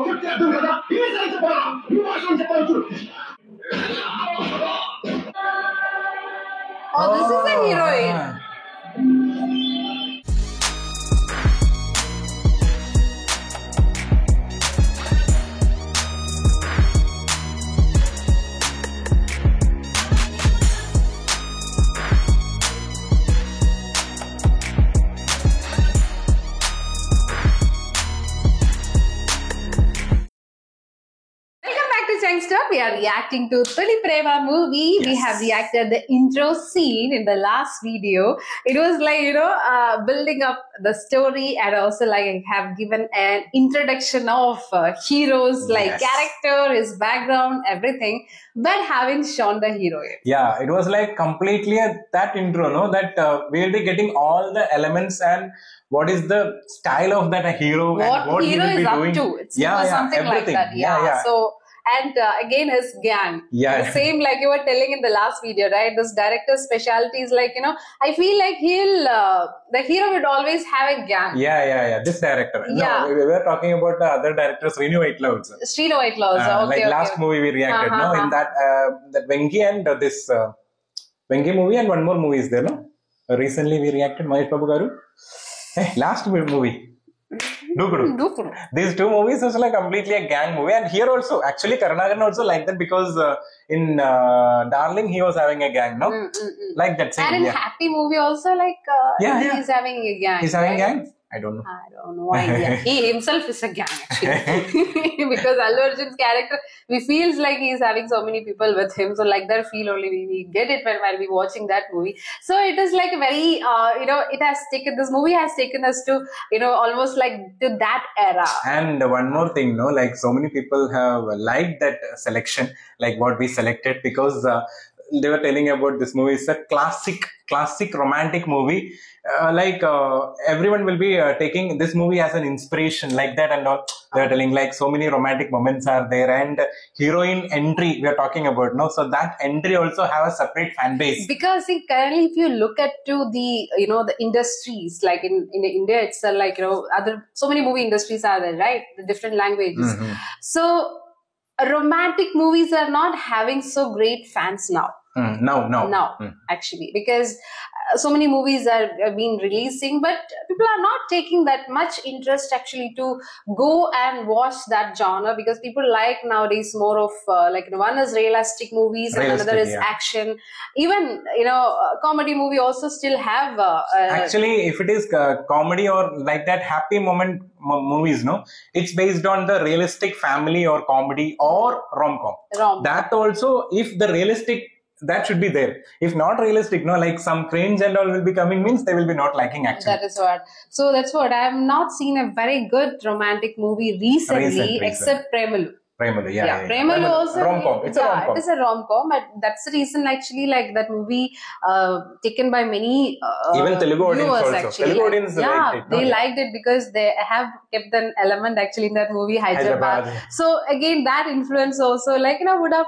Oh, this is the heroine. We are reacting to Toli Prema movie. Yes. We have reacted the intro scene in the last video. It was like, building up the story, and also like have given an introduction of heroes, like character, his background, everything, but haven't shown the heroine. Yeah, it was like completely that intro, no? That we'll be getting all the elements and what is the style of that hero what and what hero he will is be up doing. to. It's something everything. like that. So. And again, his gang. The same like you were telling in the last video, right? This director's specialty is like, I feel like the hero would always have a gang. Yeah. This director. No, we were talking about the other directors, Srinu Vaitla also. Srinu Vaitla also. Like last movie we reacted, in that Venki and this Venki movie and one more movie is there, no? Recently we reacted, Mahesh Babu Garu. Last movie. Dookudu. These two movies was like completely a gang movie, and here also actually Karunakaran also like that because in Darling he was having a gang, no? Like that same. And in Happy movie also like he's having a gang. He's having a gang? I don't know. I don't know idea. He himself is a gang actually. Because Allu Arjun's character, we feels like he's having so many people with him. So like that feel only we get it while we watching that movie. So it is like a very, this movie has taken us to, almost like to that era. And one more thing, like so many people have liked that selection, like what we selected, because they were telling about this movie. It's a classic romantic movie. Everyone will be taking this movie as an inspiration like that, and all. They are telling like so many romantic moments are there, and heroine entry we are talking about, no? So that entry also have a separate fan base. Because currently if you look at to the the industries, like in India itself, like so many movie industries are there, right? The different languages. So romantic movies are not having so great fans now. Now, actually, because so many movies are being releasing, but people are not taking that much interest actually to go and watch that genre, because people like nowadays more of one is realistic movies and another is action. Even comedy movie also still have actually if it is comedy or like that happy moment movies, no, it's based on the realistic family or comedy or rom-com. That also, if the realistic, that should be there. If not realistic, like some cringe and all will be coming, means they will be not liking actually. That is what. So that's what. I have not seen a very good romantic movie recently. Except Premalu. Premalu also. Rom-com. It's a rom-com. It is a rom-com, but that's the reason actually like that movie taken by many even Telugu audience also. Actually. Telugu audience liked it. They liked it because they have kept an element actually in that movie, Hyderabad. So again, that influence also,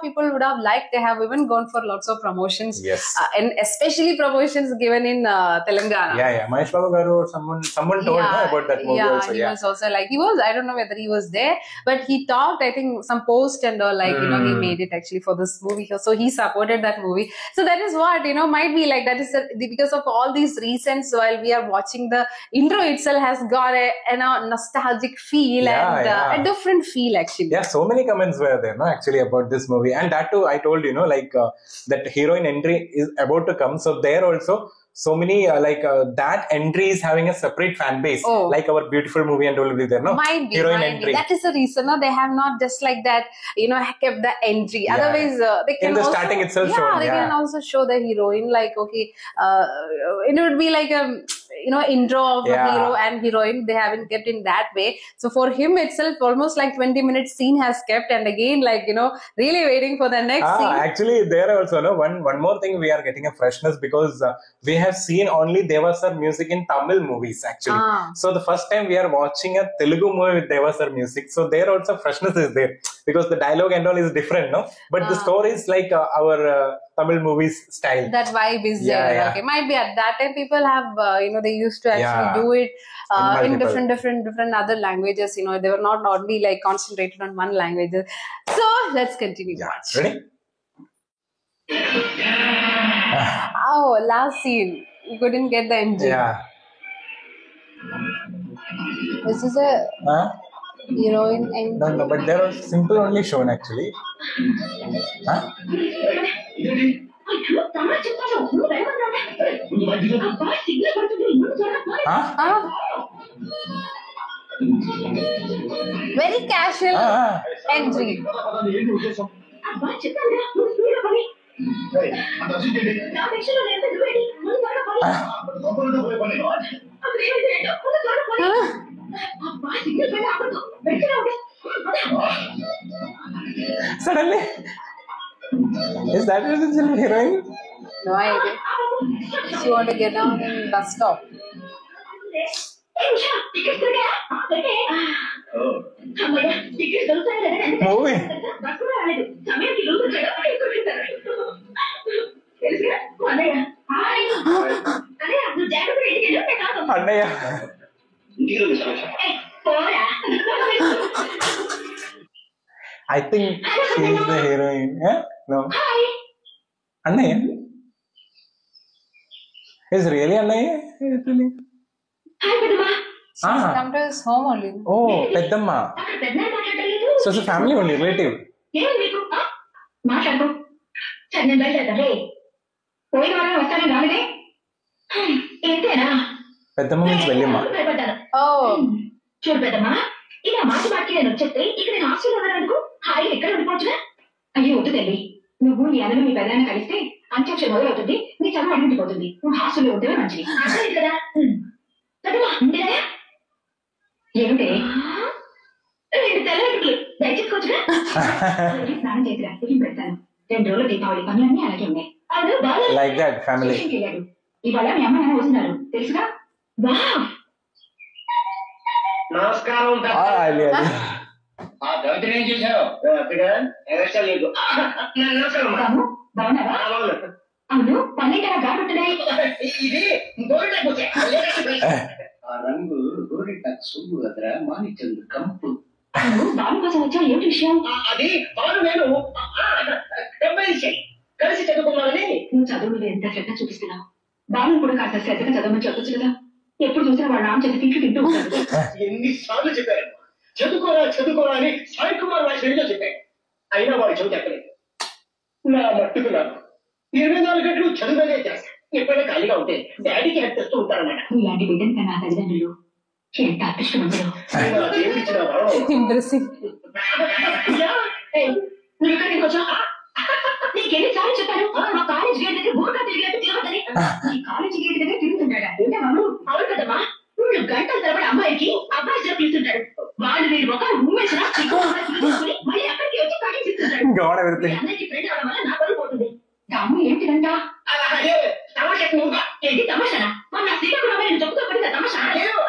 people would have liked. They have even gone for lots of promotions. Yes. And especially promotions given in Telangana. Yeah. Mahesh Babu Garu or someone told me about that movie also. He was also like, I don't know whether he was there, but he talked, I think, some post and all, he made it actually for this movie. So he supported that movie. So that is what, might be like, that is because of all these reasons, while we are watching the intro itself has got a nostalgic feel and a different feel actually. Yeah, so many comments were there, no, actually about this movie. And that too, I told you, that heroine entry is about to come. So there also, so many that entry is having a separate fan base, like our beautiful movie and all will be there, no? Might be. That is the reason, no? They have not just like that, kept the entry. Otherwise, they can in the starting itself. They can also show the heroine, it would be like a intro of the hero and heroine. They haven't kept in that way. So for him itself, almost like 20 minutes scene has kept, and again, really waiting for the next scene. Actually, there also, one more thing, we are getting a freshness because we have seen only Deva Sir music in Tamil movies actually. So the first time we are watching a Telugu movie with Deva Sir music. So there also freshness is there because the dialogue and all is different, no? But the score is like our Tamil movies style. That vibe is there. Okay. Might be at that time people have, they they used to actually do it in different other languages. They were not only like concentrated on one language. So let's continue to watch. Ready? Oh, last scene. You couldn't get the ending. Yeah. This is a heroine ending. No, but there was simple only shown actually. Huh? Huh? Very casual entry. Suddenly, is that the heroine? No idea. She want to get down in bus stop. Movie. Annaya. I think she's the heroine. No. Annaya. Is really Annaya? She's come to his home only. Oh, Peddamma. So it's a family only, relative. Peddamma means Vellimma. Oh. చూడు పెద్దమ్మా ఇలా మాటి నేను వచ్చేస్తే ఇక నేను హాస్టల్లో ఉన్నందుకు హాయిగా ఎక్కడ ఉండిపోవచ్చుగా అయ్యో వద్దు తల్లి నువ్వు నీ అన్నను మీ పెద్దన్న కలిస్తే అంత్యాక్షర మొదలవుతుంది నీ చదువు అడిగిపోతుంది నువ్వు హాస్టల్లో ఉంటేనే మంచిది అర్థమైంది కదా పెద్దమ్మా ఉండేదా ఏమిటే 2 తెల్లగడ్డలు దయచేసుకోవచ్చుగా స్నానం చేసిరా టిఫిన్ పెడతాను 2 రోజుల దీపావళి పనులన్నీ అలాగే ఉన్నాయి అవును బాగా లైక్ దట్ ఫ్యామిలీ ఇవాళ మీ అమ్మ నాన్న వస్తున్నారు తెలుసుగా వావ్ నమస్కారం ఆ దళితులు ఏం చేశావు బాగున్నావా అవును పన్నెండు గాడుతున్నాయి ఇది ఆ రంగు గోరిట సొమ్ము కదరా మాణిక్యందు కంపు బాలు కోసం వచ్చా ఏమిటి విషయం అది బాలు నేను కలిసి చదువుకున్నానని నువ్వు చదువు మీద ఎంత శ్రద్ధ చూపిస్తున్నావు బాలు కూడా కాస్త శ్రద్ధగా చదవమని చెప్పొచ్చు కదా ఎప్పుడు చూసినా వాళ్ళ నాన్న చేతి తింటూ తింటూ ఉంటాడు ఎన్నిసార్లు చెప్పారు చదువుకోరా అని సాయి కుమార్ వారి శరీరంలో చెప్పాడు అయినా వాడు చదువు చెప్పలేదు నా మట్టుకు నాకు 24 గంటలు చదువునే చేస్తాను ఎప్పుడైనా ఖాళీగా ఉంటే డాడీకి హెల్ప్ చేస్తూ ఉంటారన్నమాట ఇలాంటి బిడ్డని కన్నా తల్లిదండ్రులు ఎంత అదృష్టవంతులు దేవుడిచ్చిన ఇంప్రెసింగ్ నువ్వు ఇక్కడికి వచ్చా నీకెన్నిసార్లు చెప్పాను మా కాలేజ్ గేట్ దగ్గర బోర్గా తిరిగినట్టు తిరగదని ఈ కాలేజ్ గేట్ దగ్గర తిరుగుతుంటాడా ఏంటా బాబు అవును కదమ్మా నువ్వు గంటల తరబడి అమ్మాయికి అబ్బాయి పిలుస్తుంటాడు వాళ్ళు వీడి ఒక మూమెంట్స్ మళ్ళీ అక్కడికి వచ్చి కటించిస్తుంటాడు అందరికి ఫ్రెండ్ అవడం వల్ల నా పరువు పోతుంది రాము ఏంటిదంట తమాషా ఏంటి తమాషానా మన నా సీత కూడా నేను చెప్పుతో పడిన తమాషా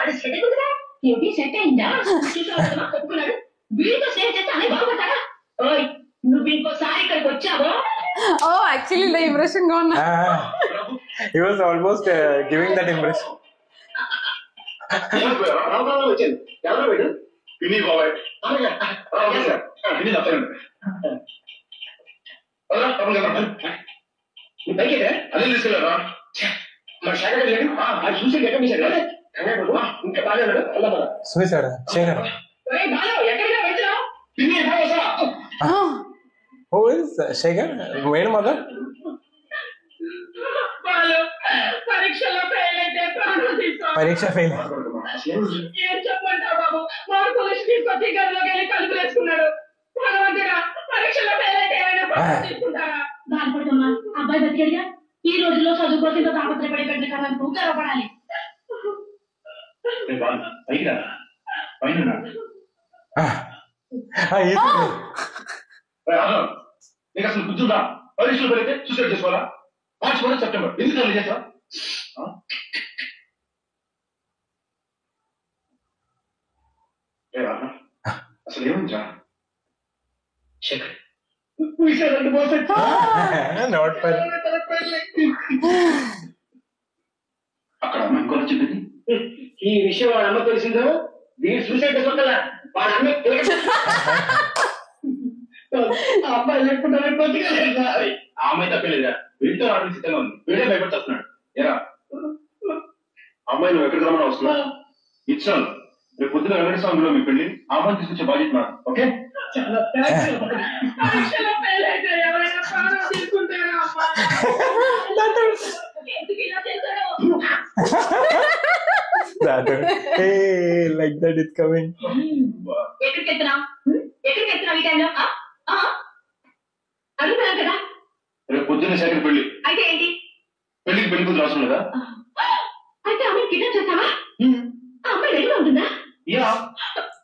అది సెట్ అవుతుందా ఏంటి సెట్ అయిందా చూసావా ఒప్పుకున్నాడు వీడితో స్నేహం చేస్తే అనే బాగుపడతాడా ఓయ్ నువ్వు ఇంకోసారి ఇక్కడికి వచ్చావో Oh, actually the impression gone. He was almost giving that impression. వచ్చాను ఎవరో వీడు పిన్ని బాబాయ్ పిన్ని తప్పండి పైకి అదే తీసుకెళ్ళారా మరి శాఖ లేదు అది చూసి ఎక్కడ మీసాడు ఇంకా బాగా వెళ్దాం Suicide. Shaker. ఎక్కడికి వెళ్తున్నావు పిన్ని Who is Shaker? Main mother? పరీక్షలో ఫెయిల్ అయితే Pariksha fail. ఏం చెప్పంటావు బాబు మార్కులు తీసుకొచ్చి గదిలోకి వెళ్ళి కలుపు వేసుకున్నాడు భగవంతుడా పరీక్షలో ఫెయిల్ అయితే ఏమైనా తీసుకుంటారా బాధపడుతున్నా అబ్బాయి బతికేడిగా ఈ రోజుల్లో చదువు కోసం ఇంత తాపత్రపడి పెట్టిన కదా గర్వపడాలి పైకి రా పైన నీకు అసలు గుర్తుందా పరీక్షలు పెడితే సూసైడ్ చేసుకోవాలా మార్చి 1 సెప్టెంబర్ ఎందుకు అలా చేసా అసలు ఏముందా శేఖర్ Not fun. అక్కడ అమ్మాయి కూడా చెప్పింది ఈ విషయం వాడు అమ్మ తెలిసిందో వీడు సూసైడ్ చేసుకోగల వాడు అమ్మ ఆ అమ్మాయి లేకుండా ఆ అమ్మాయి తప్పలేదురా వీడితో రావడానికి సిద్ధంగా ఉంది వీడే భయపడుతున్నాడు ఏరా అమ్మాయి నువ్వు ఎక్కడికి రమ్మని వస్తున్నా ఇచ్చాను రేపు పొద్దున వెంకటస్వామిలో మీ పెళ్లి ఆ అమ్మాయిని తీసుకొచ్చే బాధ్యత నాకు okay Hey, like that is coming. ఎక్కడికి వెళ్తున్నావు ఈ టైంలో అడుగుతున్నాను కదా రేపు పొద్దున్న శేఖర్ పెళ్లి అయితే ఏంటి పెళ్లికి పెళ్లి కూతురు అవసరం లేదా అయితే అమ్మాయి కిడ్నాప్ చేస్తావా ఆ అమ్మాయి రెడీగా ఉంటుందా యా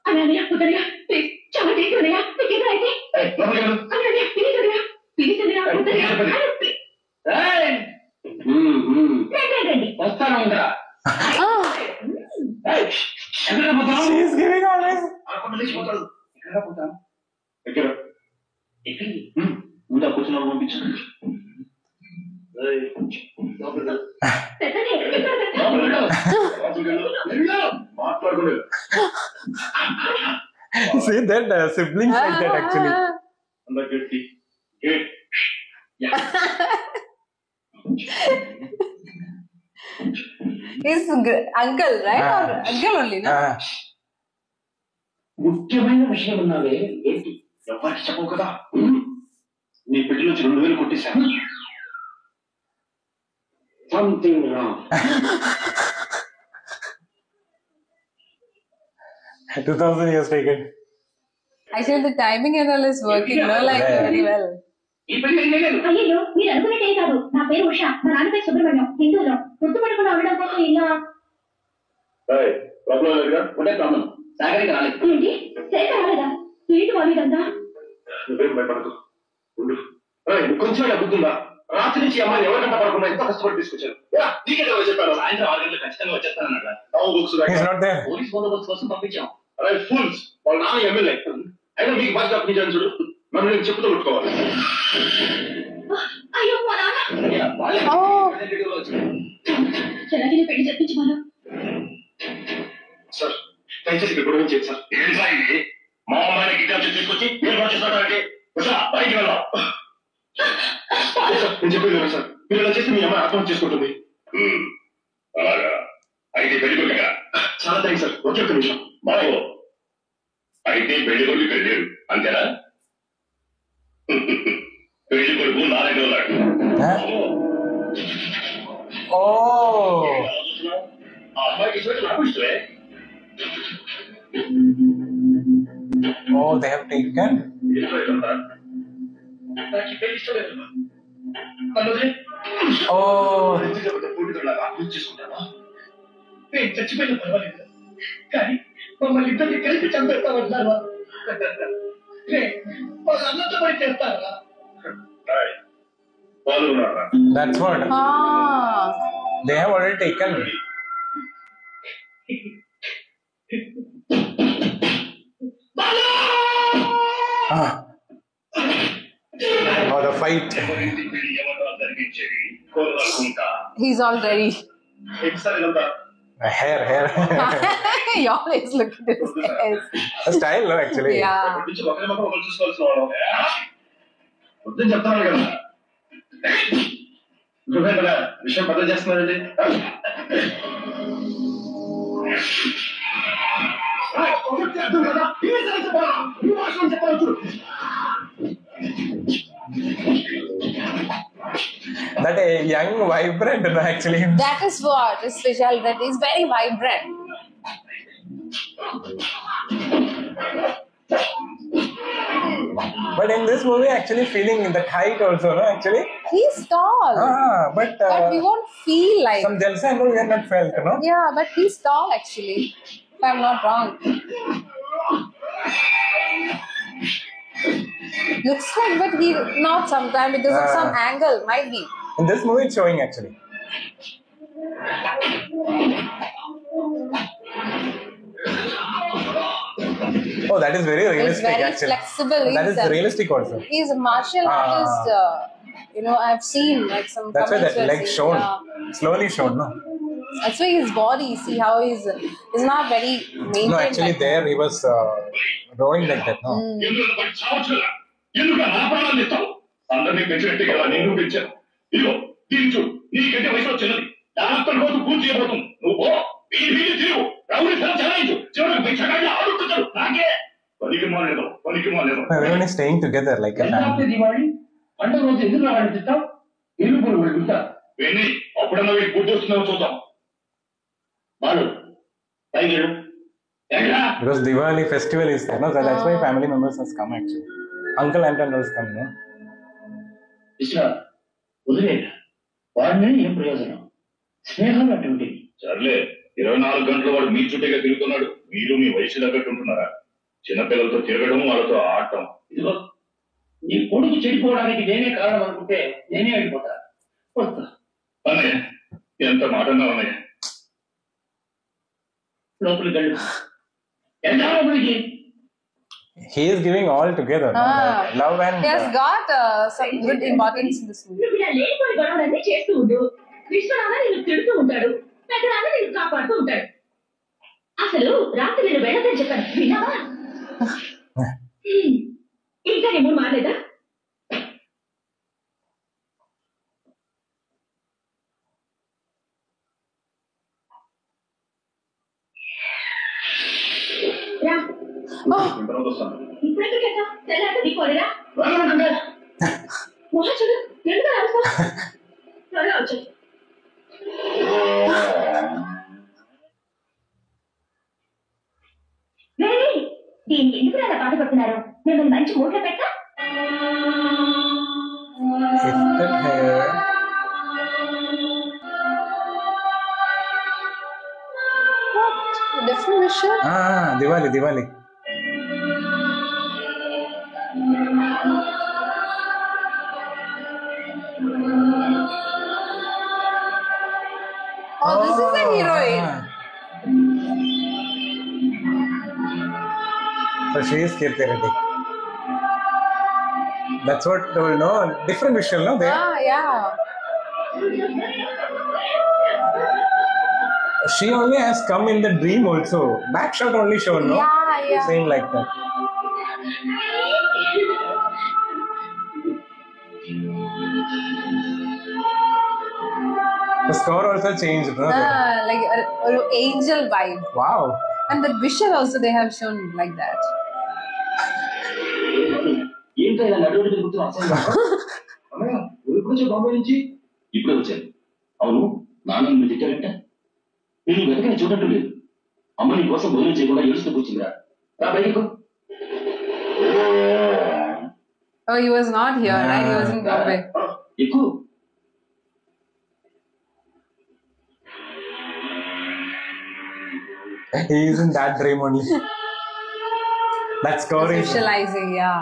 అన్నయ్య కుదరగా ప్లీజ్ చాలా టేక్ అన్నయ్య నీకేదో అయితే అన్నయ్య ప్లీజ్ అన్నయ్య రండి వస్తాను ఉందా She is giving always. ముందు ఆ కూర్చున్న పంపించండి మాట్లాడుకోలేదు See that siblings like that actually. అందరు గట్టి gate His uncle, right? Or uncle only, no? ముఖ్యమైన విషయం ఉన్నావే ఏంటి ఎవరికి చెప్పవు కదా నీ పెళ్లి నుంచి 2000 కొట్టేశాను something wrong 2000 years taken. Actually, the timing and all is working, no? Like very well. ఈ పెళ్లి చేయలేదు అయ్యో మీరు అనుకున్నట్టే కాదు నా పేరు ఉష మా నాన్న పేరు సుబ్రహ్మణ్యం హిందూలో గుర్తుపట్టకుండా ఉండడం కోసం ఇలా ప్రాబ్లం లేదుగా ఒకటే ప్రాబ్లం సాగరికి రాలేదు ఏంటి సేక రాలేదా ఏంటి వాళ్ళంతా నువ్వేం భయపడదు ఉండు కొంచెం అడుగుతుందా రాత్రి నుంచి అమ్మాయిని ఎవరికంట పడకుండా ఎంత కష్టపడి తీసుకొచ్చాను నీకే చెప్పాను సాయంత్రం 6 గంటలకు ఖచ్చితంగా వచ్చేస్తానన్నాడు He's not there. పోలీస్ బందోబస్తు కోసం పంపించాం అరే ఫుల్స్ వాళ్ళ నాన్న ఎమ్మెల్యే అయినా మీకు బాధ్యత అప్పగించాను చూడు నన్ను నేను చెప్పుతూ పెట్టుకోవాలి అయ్యో మా నాన్న చెల్లగిరి పెళ్లి చెప్పించమను సార్ దయచేసి ఇక్కడ గొడవ చేయండి సార్ ఏంట్రా ఇది మా అమ్మాయిని కిడ్నాప్ చేసి తీసుకొచ్చి మీరు వచ్చేస్తాడంటే బయటికి వెళ్దాం సార్ నేను చెప్పేది సార్ మీరు ఇలా చేస్తే మీ అమ్మాయి ఆత్మహత్య చేసుకుంటుంది అలాగా అయితే పెళ్లి కొడుక చాలా థ్యాంక్స్ సార్ ఒకే ఒక్క నిమిషం బాబు అయితే పెళ్లి కొడుకు ఇక్కడ లేరు అంతేనా పెళ్లి కొడుకు నా దగ్గర ఉన్నాడు Oh. ఆ అమ్మాయికి ఇష్టం నాకు ఇష్టమే Oh, they have taken. నాకు పెళ్లి ఇష్టం లేదు అన్నది Oh. పూడితులాగా అర్థం చేసుకుంటావా నేను చచ్చిపోయిన పర్వాలేదు కానీ మమ్మల్ని ఇద్దరిని కలిపి చంపేస్తామన్నారు వాళ్ళు అన్నతో పని చేస్తారా పాల్గొన్నారా That's what. Ah. They have already taken. Ah. Oh, the fight. He's all ready. Hair. He always look at his face. A style, no, actually. Yeah. వద్దని చెప్తాను కదా విషయం పెద్ద చేస్తున్నారండి That a young, vibrant, no, actually. That is what is special. That is very vibrant. But in this movie, actually feeling that height also, no, actually. He's tall. But But we won't feel like. some jalsa and all we have not felt, no? Yeah, but he's tall actually. If I'm not wrong. Looks like, but he not sometime because of some angle. Might be. In this movie, it's showing actually. Oh, that is very He's realistic very actually. flexible. That He's is realistic also. He's a martial artist. I've seen like some. That's why comments that were leg saying, shown, yeah. slowly shown, no? That's why his body, see how he's not very maintained. No, actually like there he was rowing like that, no? ఎందుకు బయట చావచ్చు కదా ఎందుకు నా ప్రాణాలు ఇస్తావు అందరినీ పెంచినట్టే కదా నేను పెంచాను ఇదిగో దీని చూడు నీకంటే వయసులో చిన్నది డాక్టర్ రోజు పూర్తి చేయబోతుంది నువ్వు పో వీధి తిరుగు రౌడీ ఫోన్ చలాయించు చివరికి భిక్షగాళ్ళు ఆడుతుంటారు నాకే పనికి మాలేదు. Everyone is staying together like a family. Diwali పండుగ రోజు ఎందుకు రావాలని చెప్తావు ఇల్లు కూడా గుర్తా వెళ్ళి అప్పుడన్నా వీడు గుర్తు వస్తున్నావు చూద్దాం బాలు పైకి వెళ్ళు. Because Diwali festival is there, no? So that's why family members has come actually. Uncle and aunt has come, no? ఇష్టం వదిలేదు వాడిని ఏం ప్రయోజనం స్నేహం అటువంటి సర్లే 24 గంటలు వాడు మీ చుట్టేగా తిరుగుతున్నాడు. మీరు మీ వయసు తగ్గట్టు ఉంటున్నారా? చిన్నపిల్లలతో తిరగడం వాళ్ళతో ఆడటం. ఇదిగో నీ కొడుకు చెడిపోవడానికి నేనే కారణం అనుకుంటే నేనే వెళ్ళిపోతా వస్తా అన్నయ్య ఎంత మాట అన్నావు అన్నయ్య. లోపలికి వెళ్ళు ఎంత లోపలికి He is giving all together, no? Like love and... he has got some good importance in this movie. నువ్వు ఇలా లేనిపోయి గొడవలన్నీ చేస్తూ ఉండు. విశ్వనాథ నిన్ను తిడుతూ ఉంటాడు, పెద్దనాన్న నిన్ను కాపాడుతూ ఉంటాడు. అసలు రాత్రి నేను వెళ్ళదని చెప్పాను విన్నావా? ఇంకా నీ మూడు మారలేదా? రా తర్వాత వస్తాను. ఇప్పుడు ఎక్కడికెట్టా తెల్లాక నీకోలేరా మొహం చూడు ఎందుకు రాస్తా త్వరగా వచ్చాయి. దీనికి ఎందుకు అలా బాధపడుతున్నారు? మిమ్మల్ని మంచి మూడ్లో పెట్టా Gifted hair. Different mission. Diwali. Oh, this is the heroine. So she is Kirti Reddy. That's what told, no? Different visual, no? There. Yeah. She only has come in the dream also. Back shot only shown, no? Yeah. Same like that. The score also changed, no? Like an angel vibe. Wow. And the visual also they have shown like that. ఏంటో ఇలా నడువుడు తిరుగుతూ అసలు ఊరికొచ్చే బాంబే నుంచి ఇప్పుడే వచ్చాను. అవును నాన్న మీరు తిట్టారంట నేను వెతకని చూడట్టు లేదు. అమ్మ నీ కోసం భోజనం చేయకుండా ఏడుస్తూ కూర్చుందిరా రా బయటకు. Oh, he was not here, right? He was in Bombay. ఎక్కువ He is in that dream only. That score is... Visualizing, yeah.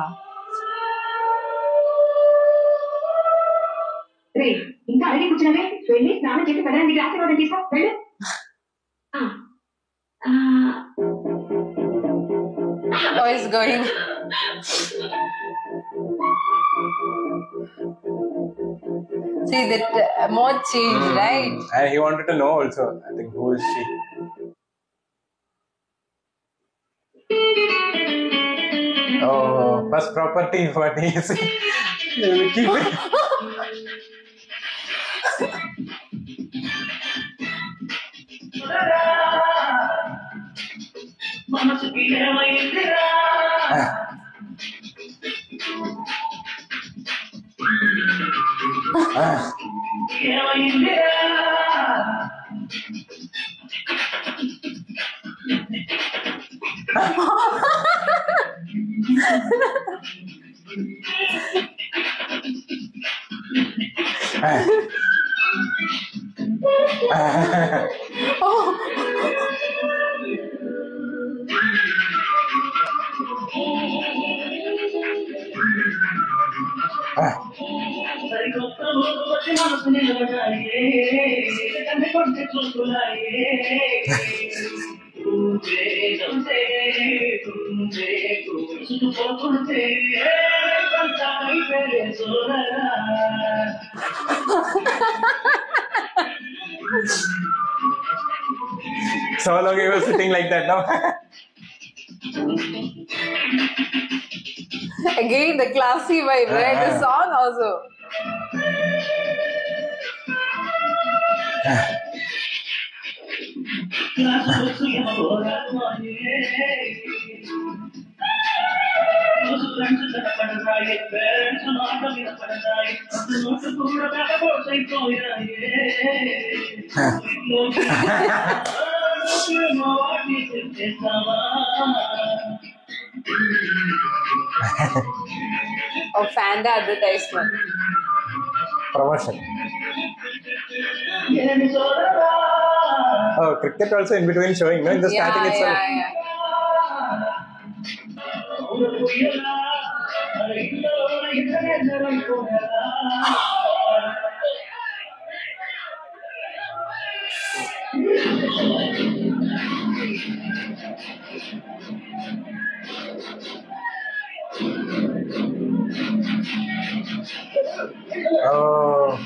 రే ఇంకా అలాగే కూర్చున్నావే వెళ్ళి స్నానం చేసి పదహారు గ్లాస్ వాటర్ తీసుకో వెళ్ళు. Oh, he's going. See, that mode changed, right? And he wanted to know also, I think, who is she? Oh, first property, what he is. They will keep it. So long he was sitting like that, no? Again, the classy vibe, right? The song also. Oh, Fanta advertisement. Promotion. Oh, cricket also in between showing, no? In the starting itself. Yeah. Oh.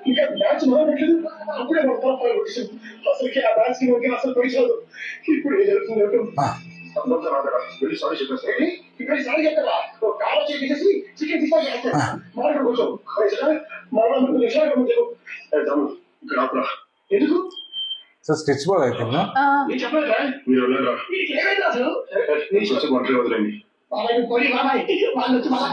ఇంకా match మొదలెట్లేదు అప్పుడే మన తరఫున కొట్టేసాం అసలుకి ఆ match కి అసలు పడిచాడు ఇప్పుడు ఏం జరుగుతుంది వెళ్ళి సారీ చెప్పేసి ఇక్కడ సారీ చెప్తారా కాలో చేసి చికెన్ తీసా చేస్తాను మాట్లాడు కొంచెం మన నిమిషాలు ఇక్కడ ఆపరా ఎందుకు So stitch ball, I think, no? నేను చెప్పలేదా మీరు వెళ్ళరా ఏమైంది అసలు నేను వచ్చి వంటలు వదిలేండి వాళ్ళకి పోయి బాబాయ్ వాళ్ళు వచ్చి మళ్ళా